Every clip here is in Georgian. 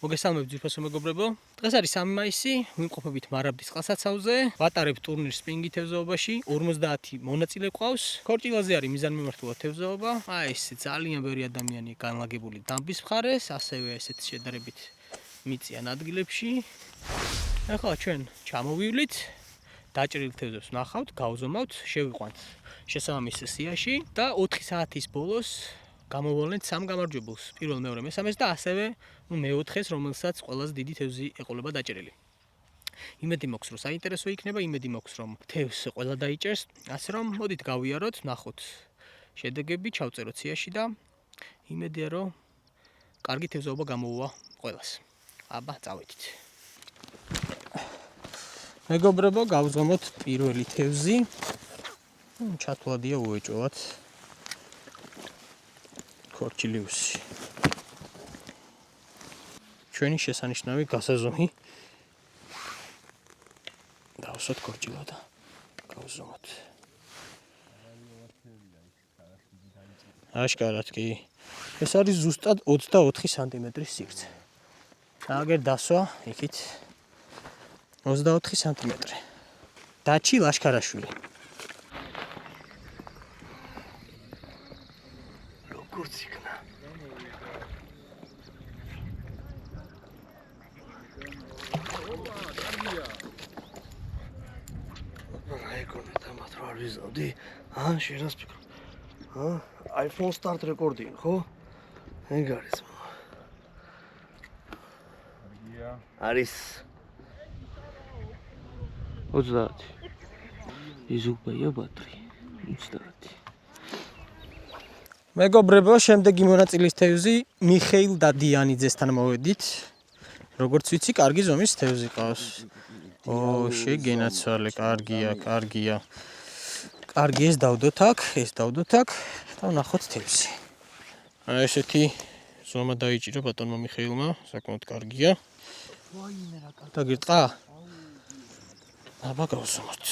მოგესალმებით ძვირფასო მეგობრებო. დღეს არის 3 მაისი, ვიმყოფებით მარაბდის წყალსაცავზე. ვატარებთ ტურნირს სპინინგი თევზაობაში. 50 მონაწილე ყავს. ქორჭილაზე არის მიზანმიმართულად თევზაობა. ეს ძალიან ბევრი ადამიანი განლაგებული დამბის მხარეს, ასევე ესეთ შედარებით მიწიან ადგილებში. ახლა ჩვენ ჩამოვივლით, დაჭრილ თევზებს ვნახავთ, გავზომავთ, შევიყვანთ შესაბამის სიაში და 4 საათის ბოლოს გამოვლენთ 3 გამარჯვებულს, პირველ, მეორე, მესამეს და ასევე მეოთხეს, რომელსაც ყველაზე დიდი თევზი ეყოლება დაჭრილი. იმედი მაქვს, რომ საინტერესო იქნება, იმედი მაქვს, რომ თევზს ყველა დაიჭერს, ასე რომ მოდით გავიაროთ, ნახოთ შედეგები, ჩავწეროთ სიაში და იმედია, რომ კარგი თევზაობა გამოუვა ყველას. აბა, წავედით. მეგობრებო, გავზომოთ პირველი თევზი. ჩათვლადია უეჭვად. ქორჩილიუსი. ჩვენი შესანიშნავი გასაზომი. დავსვათ ქორჩილა და გავზომოთ. აშკარად კი. ეს არის ზუსტად 24 სანტიმეტრის სიგრძე. აგერ დასვა იქით 24 სანტიმეტრი. დაჩი ლაშქარაშვილი. როგორც იქნა. აიქონა თამათ რა ვიზავდი? შენ რას ფიქრობ? iPhone start record-ი, ხო? ეგ არის. არის 30. იზუგბაია ბატრი 30. მეგობრებო, შემდეგი მონაწილის თევზი მიხეილ დადიანიძესთან მოვედით. როგორც ვიცი, კარგი ზომის თევზი ყავს. შეგენაცვალე, კარგია. კარგი, ეს დავდოთ აქ და ვნახოთ თევზი. ესეთი ზომა დაიჭირა ბატონმა მიხეილმა, საკმაოდ კარგია. დაგირტყა? აბა გავზომოთ.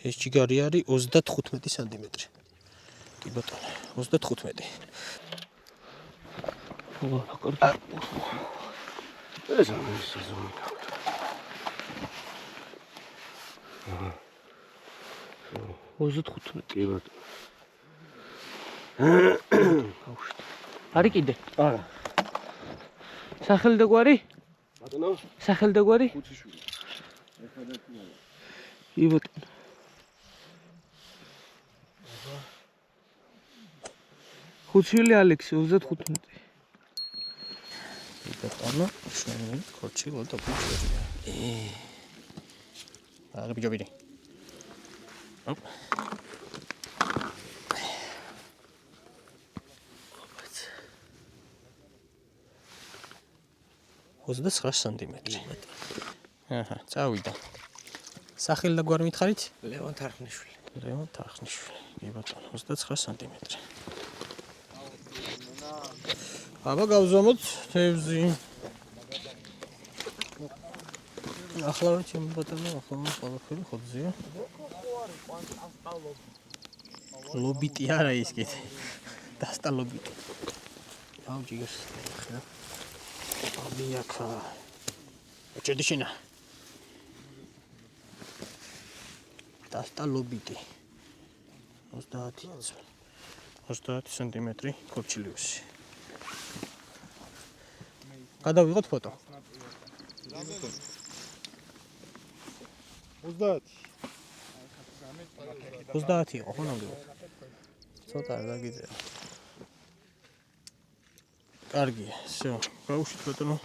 ეს ჯიგარი არის 35 სანტიმეტრი. კი ბატონო, 35. ეს არის ზომა. 35 კი ბატონო. არის კიდე? არა. სახელი და გვარი? ბატონო? სახელი და გვარი? ხუციშვილი. კი ბატონო. ხუციშვილი ალექსი 35. კი ბატონო, შენი ქორჩილა და ბიჭია. არა ბიჭობირი. ოპ. 29 სანტიმეტრი. წავიდა. სახელი და გვარი მითხარით? ლევან თარხნიშვილი. კი ბატონო, 29 სანტიმეტრი. აბა გავზომოთ თევზი. ახლა ჩემ ბატონო, ახლა ყველაფერი ხოძია. ლობიტი არა ის კიდე. დასტა ლობიტი. აუ ჯიგოს. Abiyaka. Ჭედიშინა. დასტა ლობიტი. 30 სანტიმეტრი ქორჩილიუსი. გადავიღოთ ფოტო. 30 იყო ხო ნამდვილად? ცოტა დაგიძეა. კარგია, всё, გავუშვით ბატონო.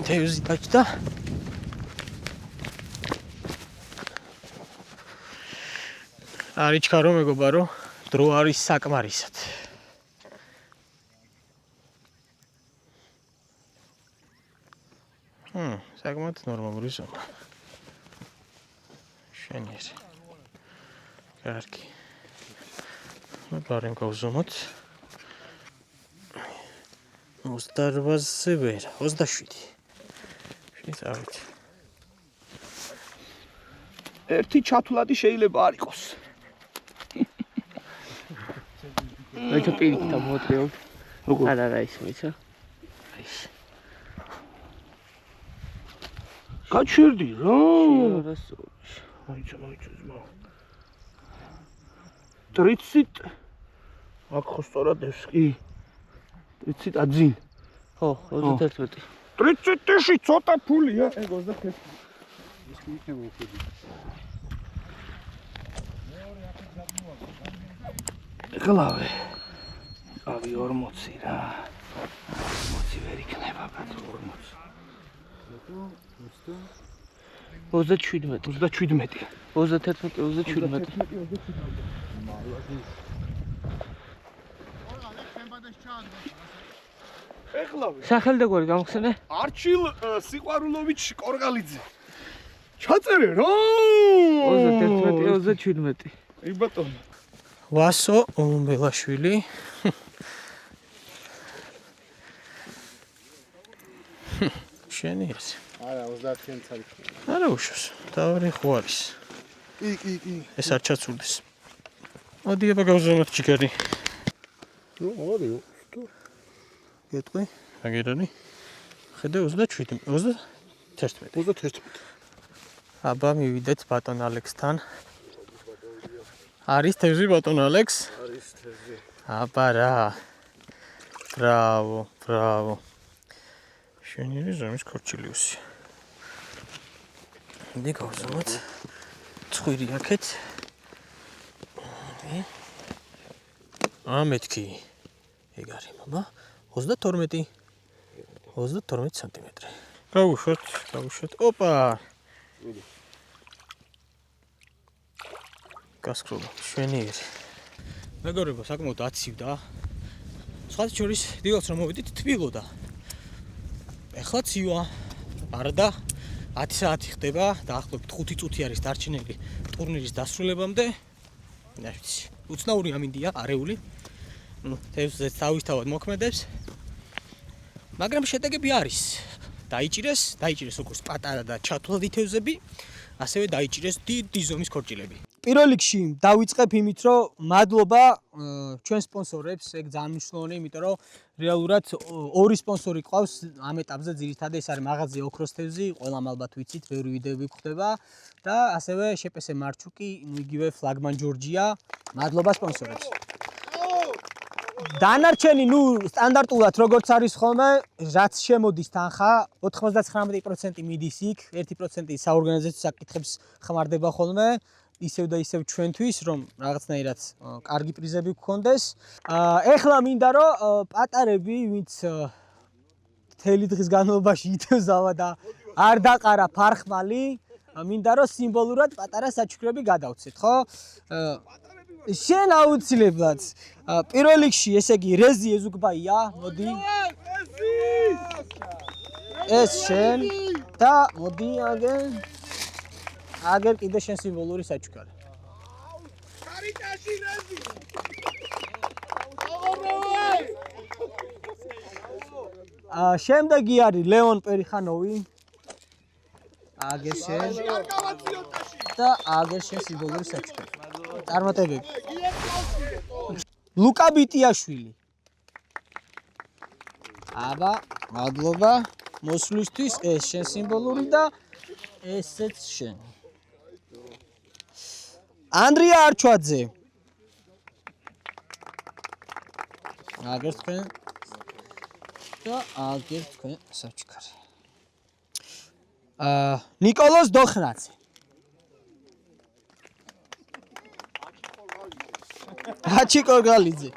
თევზი დაჭდა. არიჩქარო მეგობარო, დრო არის საკმარისად. საკმაოდ ნორმალური ზომა. შენიერი. კარგი. ბარემ გავზომოთ. 28-ზე ვერა, 27. შევწავით. ერთი ჩათვლადი შეიძლება არ იყოს. მეც პირიქით ამოტრიო. არა ის მეცა. ის. გაჩერდი რა. მოიჭო ზმა. 30 აქ ხო სწორად ეს კი 30 აძინ. ხო, 31. 30-ში ცოტა ფულია. ეგ 21. ის კი იქნება უხედი. გლავე. ავი 40 რა. 40 ვერ იქნება ბატონო 40. 27. 31. ეხლავე. სახელდა გვარი გამხსენე? არჩილ სიყვარულოვიჩ კორგალიძე. ჩაწერე რა. 31, 27. ი ბატონო. ვასო ომბელაშვილი. შენი ეს. არა 30-იან წარიქ. არა უშოს. თავი ხო არის. კი. ეს არ ჩაცურდეს. მოდი აბა გავზომოთ ჩიქარი. ნუ ორი. გეტყვი? აგერანი? ხედე 27, 31. 31. აბა მივიდეთ ბატონ ალექსთან. არის თევზი ბატონ ალექს? არის თევზი. აბა რა. ბრავო. შენიერი ზომის ქორჩილიუსი. მე გავზომოთ. ცხვირი აქეთ. მეთქი. ეგ არის მამა. 32 სანტიმეტრი. გავუშვათ. ოპა. გასკროლო. შვენიერი. მეგობრებო, საკმაოდ აცივდა. სხვათა შორის დილას რომ მოვიდით თბილოდა. ეხლა ცივა. არა და 10 საათი ხდება, დაახლოებით 5 წუთი არის დარჩენილი ტურნირის დასრულებამდე. რა ვიცი, უცნაური ამინდია, არეული. თევზზე თავისთავად მოქმედებს. მაგრამ შედეგები არის. დაიჭირეს როგორც პატარა და ჩათვლადი თევზები, ასევე დაიჭირეს დიდი ზომის ქორჭილები. პირველ რიგში დავიწყებ იმით, რომ მადლობა ჩვენ სპონსორებს, ეგ ძალიან მნიშვნელოვანია, იმიტომ რომ რეალურად ორი სპონსორი ყავს ამ ეტაპზე, ძირითადად ეს არის მაღაზია ოქროს თევზი, ყველამ ალბათ ვიცით, ბევრი ვიდეოები გვხვდება და ასევე შეპესე მარჩუკი, იგივე ფლაგმან ჯორჯია. მადლობა სპონსორებს. დანარჩენი სტანდარტულად როგორც არის ხოლმე, რაც შემოდის თანხა, 99% მიდის იქ, 1% საორგანიზაციო საკითხებს ხმარდება ხოლმე. ისევ და ისევ ჩვენთვის, რომ რაღაცნაირად კარგი პრიზები გქონდეს. ეხლა მინდა რომ პატარები, ვინც მთელი დღის განმავლობაში ითევზავა და არ დაყარა ფარხმალი, მინდა რომ სიმბოლურად პატარა საჩუქრები გადავცეთ, ხო? შენ აუცილებლად. პირველ რიგში, ესე იგი, რეზი ეზუგბაია, მოდი. ეს შენ და მოდი აგერ კიდე შენ სიმბოლური საჩუქარი. შემდეგი არის ლეონ პერიხანოვი. აგერ შენ და აგერ შენ სიმბოლური საჩუქარი. წარმატებები. ლუკა ბიტიაშვილი. აბა, მადლობა მოსვლისთვის, ეს შენ სიმბოლური და ესეც შენ. ანდრია არჩვაძე. აგერ თქვენ და აგერ თქვენ საჩუქარი. ნიკოლოზ დოხნაძე. ჰაჩი კორგალიძე.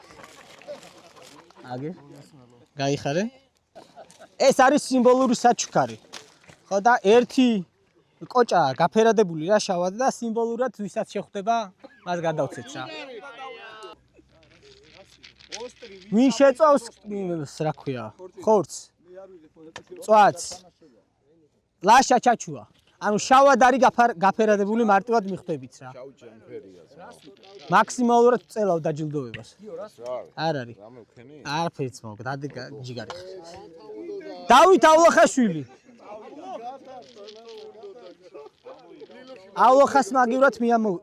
აგერ. გაიხარე? ეს არის სიმბოლური საჩუქარი. ხო და ერთი კოჭა გაფერადებული რა შავად და სიმბოლურად ვისაც შეხვდება, მას გადავცეთ რა. ვინ შეწავს რა ქვია? ხორცს. წვაც. ლაშა ჩაჩუა. ანუ შავად არის გაფერადებული მარტივად მიხვდებით რა. შავ ჯემფერია. მაქსიმალურად წელავ დაჯილდოებას. არ არის. რამე ვქენი? არაფერიც მოგ, დადი ჯიგარი. დავითავლახაშვილი.ავლახას მაგივრად მიამო.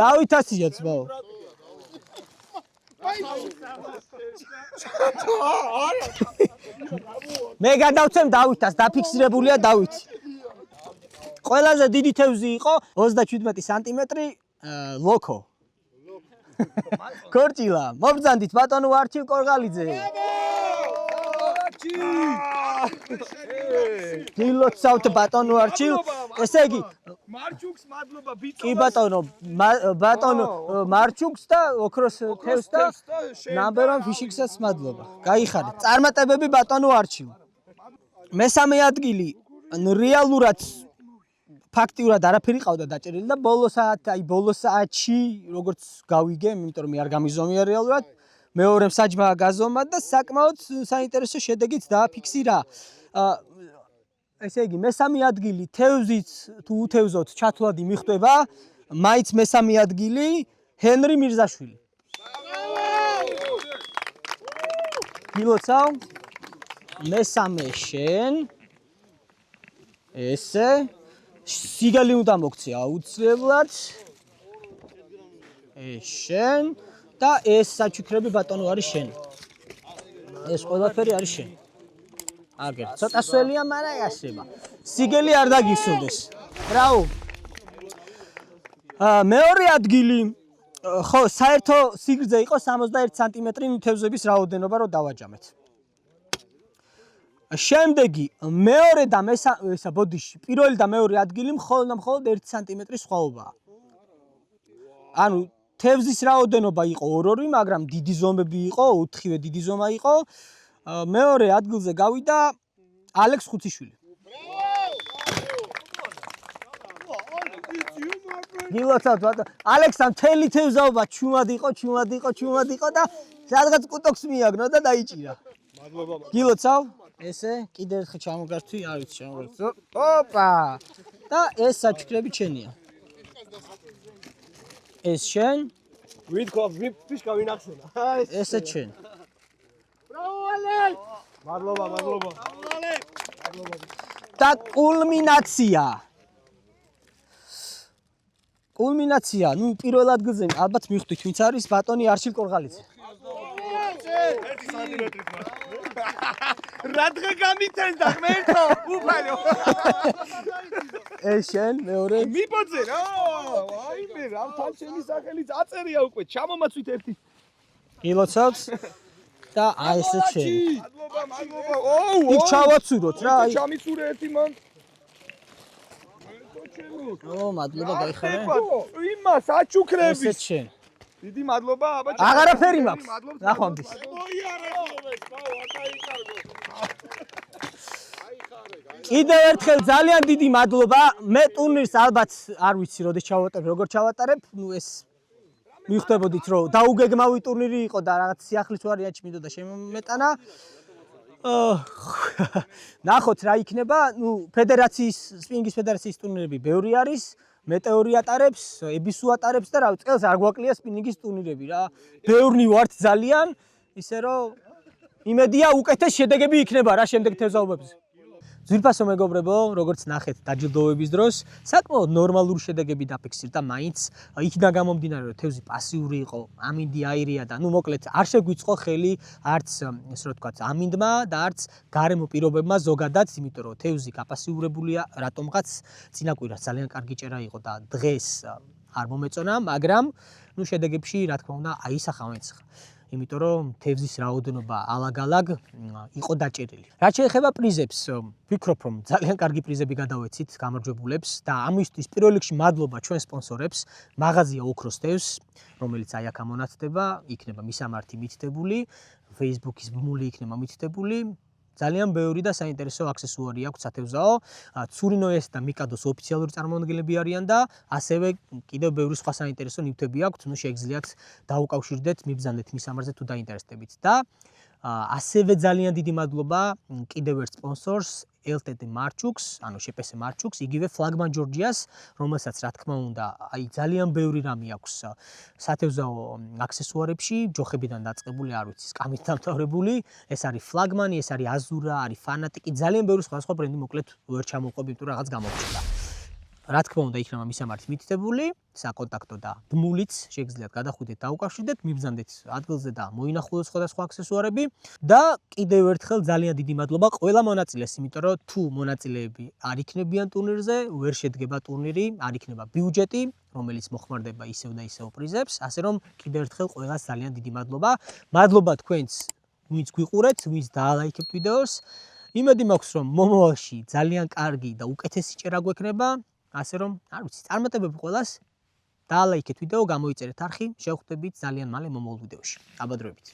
დავითასია ძმაო. მე გადავცემ დავითას, დაფიქსირებულია დავითი. ყველაზე დიდი თევზი იყო 37 სანტიმეტრი ლოკო. ქორჭილა, მობრძანდით ბატონო არჩილ კორღალიძე. გილოცავთ ბატონო არჩილ, ესე იგი მარჩუკს მადლობა ბიჭო. კი ბატონო, ბატონო მარჩუკს და ოქროს თევზს და ნამბერონ ფიშიქსაც მადლობა. გაიხარეთ. წარმატებები ბატონო არჩილ. მესამე ადგილი რეალურად ფაქტიურად არაფერი ყავდა დაჭერილი და ბოლო საათში როგორც გავიგე, იმიტომ რომ მე არ გამიზომია რეალურად, მეორემ საჯმა გაზომა და საკმაოდ საინტერესო შედეგით დააფიქსირა. ესე იგი, მესამე ადგილი თევზით თუ უთევზოთ ჩათვლადი მიხვდება, მაინც მესამე ადგილი ჰენრი მირზაშვილი. გილოცავ მესამე შენ ესე სიგელი უნდა მოგცე აუცილებლად შენ და ეს საჩუქრები ბატონო არის შენ. ეს ყველაფერი არის შენ. აგერ ცოტა სველია, მაგრამ ასება. სიგელი არ დაგისურდეს. ბრავო. მეორე ადგილი ხო, საერთო სიგრძე იყო 61 სანტიმეტრი თევზების რაოდენობა რომ დავაჯამეთ. შემდეგი მეორე და ესა ბოდიში პირველი და მეორე ადგილი მხოლოდ 1 სანტიმეტრი სხვაობაა. ანუ თევზის რაოდენობა იყო 2, მაგრამ დიდი ზომები იყო, 4-ვე დიდი ზომა იყო. მეორე ადგილზე გავიდა ალექს ხუციშვილი. გილოცავთ ბატონო. ალექსამ მთელი თევზაობა ჩუმად იყო და სადღაც კუტოქს მიაგნო და დაიჭირა. მადლობა. გილოცავ ესე კიდე ერთხელ ჩამოგართვი, არ ვიცი ჩამოგართვი. ოპა! და ეს საჩუქრები ჩენია. ეს შენ, ვითქვა ფიშკა ვინახსენა. ესე ჩენ. ბრავო ალეკ! მადლობა. და კულმინაცია. ნუ პირველ ადგილზე ალბათ მიხვდით, ვინც არის ბატონი არჩილ კორღალიძე. 1 სანტიმეტრით მას. რა დღე გამიწენდა ღმერთო, უფალო. ეს შენ მეორე. მიბოძე რა. აიმე, რა თან შენი სახელი აწერია უკვე. ჩამომაცვით ერთი. გილოცავთ და აი ესე შენ. მადლობა. ოუ, იქ ჩავაცუროთ რა. ჩამიცურე ერთი მან. მადლობა გაიხარე. იმას აჩუქრების. ესე შენ. დიდი მადლობა აბა. აღარაფერი მაქვს. ნახვამდის. კიდევ ერთხელ ძალიან დიდი მადლობა. მე ტურნირს ალბათ არ ვიცი როდის ჩავატარებ, როგორ ჩავატარებ. ნუ ეს მიხვდებოდით რომ დაუგეგმავი ტურნირი იყო და რაღაც სიახლის ვარიანტი მინდოდა შემეტანა. ნახოთ რა იქნება. ნუ ფედერაციის სპინინგის ფედერაციის ტურნირები ბევრი არის. მეტეორი ატარებს, ებისუ ატარებს და რა წელს არ გვაკლია სპინინგის ტურნირები რა. ბევრი ვართ ძალიან, ისე რომ იმედია უკეთეს შედეგები იქნება რა შემდეგ თევზაობებზე. ძვირფასო მეგობრებო, როგორც ნახეთ დაჯილდოების დროს, საკმაოდ ნორმალური შედეგები დაფიქსირდა, მაინც იქიდან გამომდინარე რომ თევზი პასიური იყო, ამინდი აირია და ნუ მოკლედ არ შეგვიწყო ხელი არც ესე რომ ვთქვათ ამინდმა და არც გარემო პირობებმა ზოგადად, იმიტომ რომ თევზი გაპასიურებულია რატომღაც წინა კვირას ძალიან კარგი ჭერა იყო და დღეს არ მომეწონა, მაგრამ ნუ შედეგებში რა თქმა უნდა აისახა მაინც. იმიტომ რომ თევზის რაოდენობა ალაგ-ალაგ იყო დაჭერილი. რაც შეეხება პრიზებს, ვფიქრობ რომ ძალიან კარგი პრიზები გადავეცით გამარჯვებულებს და ამისთვის პირველ რიგში მადლობა ჩვენ სპონსორებს, მაღაზია ოქროს თევზს, რომელიც აი აქ ამონათდება, იქნება მისამართი მითითებული, Facebook-ის ბმული იქნება მითითებული. ძალიან ბევრი და საინტერესო აქსესუარი აქვს სათევზაო. ცურინოეს და მიკადოს ოფიციალური წარმომადგენლები არიან და ასევე კიდევ ბევრი სხვა საინტერესო ნივთები აქვს. ნუ შეგიძლიათ დაუკავშირდეთ, მიბრძანდეთ მის ამარზე თუ დაინტერესდებით. და ასევე ძალიან დიდი მადლობა კიდევ ერთ სპონსორს LTD Marchux, ანუ შეპესე Marchux, იგივე Flagman Georgias, რომელსაც რა თქმა უნდა, აი ძალიან ბევრი რამე აქვს სათევზაო აქსესუარებში, ჯოხებიდან დაწყებული, არ ვიცი, სკამით დამთავრებული. ეს არის Flagman, ეს არის Azura, არის Fanatic, ძალიან ბევრი სხვა ბრენდი მოკლედ ვერ ჩამოვყვები, თუ რაღაც გამოჩნდა. რა თქმა უნდა, იქნება მისამართი მითითებული, საკონტაქტო და ბმულიც შეგიძლიათ გადახვიდეთ, დაუკავშირდეთ, მიბრძანდეთ ადგილზე და მოინახულოთ სხვადასხვა აქსესუარები და კიდევ ერთხელ ძალიან დიდი მადლობა ყველა მონაწილეს, იმიტომ რომ თუ მონაწილეები არ იქნებიან ტურნირზე, ვერ შედგება ტურნირი, არ იქნება ბიუჯეტი, რომელიც მოხმარდება ისევ და ისევ პრიზებს, ასე რომ კიდევ ერთხელ ყველას ძალიან დიდი მადლობა. მადლობა თქვენს, ვინც გვიყურეთ, ვინც დაალაიქებთ ვიდეოს. იმედი მაქვს, რომ მომავალში ძალიან კარგი და უკეთესი ჭერა გვექნება. ასე რომ, არ ვიცი, წარმატებები ყველას. დაალაიქეთ ვიდეო, გამოიწერეთ არხი, შევხვდებით ძალიან მალე მომავალ ვიდეოში. აბადროებით.